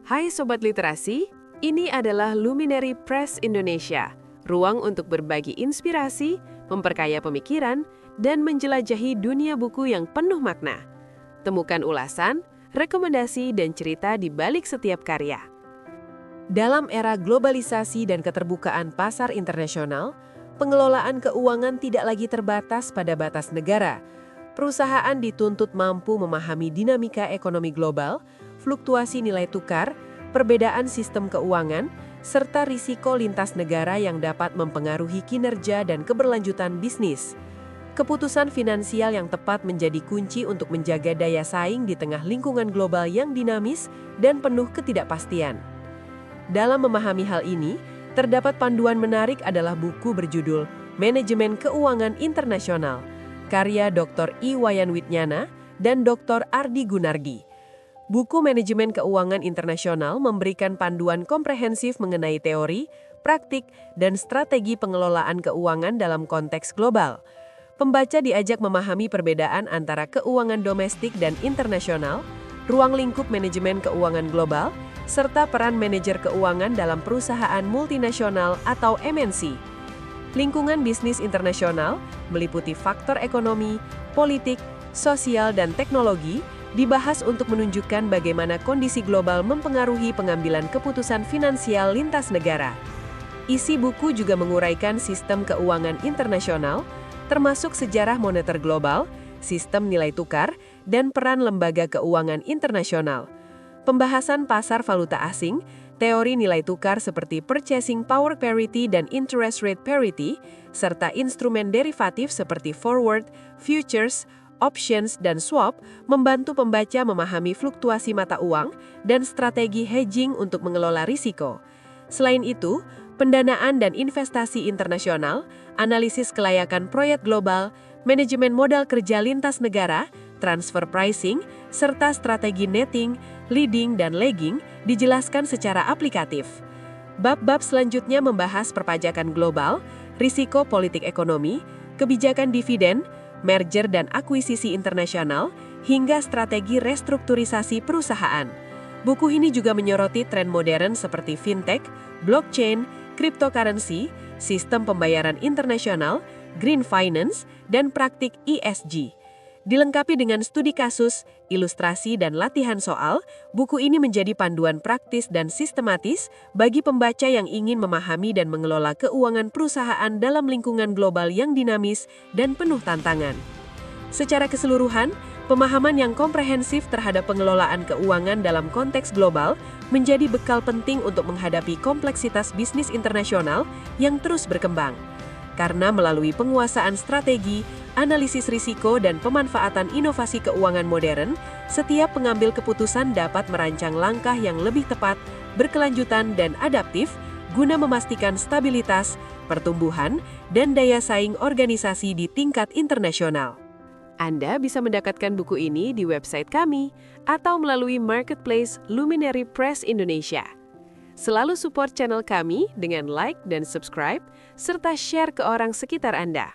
Hai Sobat Literasi, ini adalah Luminary Press Indonesia, ruang untuk berbagi inspirasi, memperkaya pemikiran, dan menjelajahi dunia buku yang penuh makna. Temukan ulasan, rekomendasi, dan cerita di balik setiap karya. Dalam era globalisasi dan keterbukaan pasar internasional, pengelolaan keuangan tidak lagi terbatas pada batas negara. Perusahaan dituntut mampu memahami dinamika ekonomi global, fluktuasi nilai tukar, perbedaan sistem keuangan, serta risiko lintas negara yang dapat mempengaruhi kinerja dan keberlanjutan bisnis. Keputusan finansial yang tepat menjadi kunci untuk menjaga daya saing di tengah lingkungan global yang dinamis dan penuh ketidakpastian. Dalam memahami hal ini, terdapat panduan menarik adalah buku berjudul Manajemen Keuangan Internasional, karya Dr. I. Wayan Widnyana dan Dr. Ardi Gunardi. Buku Manajemen Keuangan Internasional memberikan panduan komprehensif mengenai teori, praktik, dan strategi pengelolaan keuangan dalam konteks global. Pembaca diajak memahami perbedaan antara keuangan domestik dan internasional, ruang lingkup manajemen keuangan global, serta peran manajer keuangan dalam perusahaan multinasional atau MNC. Lingkungan bisnis internasional meliputi faktor ekonomi, politik, sosial, dan teknologi dibahas untuk menunjukkan bagaimana kondisi global mempengaruhi pengambilan keputusan finansial lintas negara. Isi buku juga menguraikan sistem keuangan internasional, termasuk sejarah moneter global, sistem nilai tukar, dan peran lembaga keuangan internasional. Pembahasan pasar valuta asing, teori nilai tukar seperti purchasing power parity dan interest rate parity, serta instrumen derivatif seperti forward, futures, options, dan swap membantu pembaca memahami fluktuasi mata uang dan strategi hedging untuk mengelola risiko. Selain itu, pendanaan dan investasi internasional, analisis kelayakan proyek global, manajemen modal kerja lintas negara, transfer pricing, serta strategi netting, leading, dan lagging dijelaskan secara aplikatif. Bab-bab selanjutnya membahas perpajakan global, risiko politik ekonomi, kebijakan dividen, merger dan akuisisi internasional, hingga strategi restrukturisasi perusahaan. Buku ini juga menyoroti tren modern seperti fintech, blockchain, cryptocurrency, sistem pembayaran internasional, green finance, dan praktik ESG. Dilengkapi dengan studi kasus, ilustrasi, dan latihan soal, buku ini menjadi panduan praktis dan sistematis bagi pembaca yang ingin memahami dan mengelola keuangan perusahaan dalam lingkungan global yang dinamis dan penuh tantangan. Secara keseluruhan, pemahaman yang komprehensif terhadap pengelolaan keuangan dalam konteks global menjadi bekal penting untuk menghadapi kompleksitas bisnis internasional yang terus berkembang. Karena melalui penguasaan strategi, analisis risiko, dan pemanfaatan inovasi keuangan modern, setiap pengambil keputusan dapat merancang langkah yang lebih tepat, berkelanjutan, dan adaptif guna memastikan stabilitas, pertumbuhan, dan daya saing organisasi di tingkat internasional. Anda bisa mendapatkan buku ini di website kami atau melalui marketplace Luminary Press Indonesia. Selalu support channel kami dengan like dan subscribe, serta share ke orang sekitar Anda.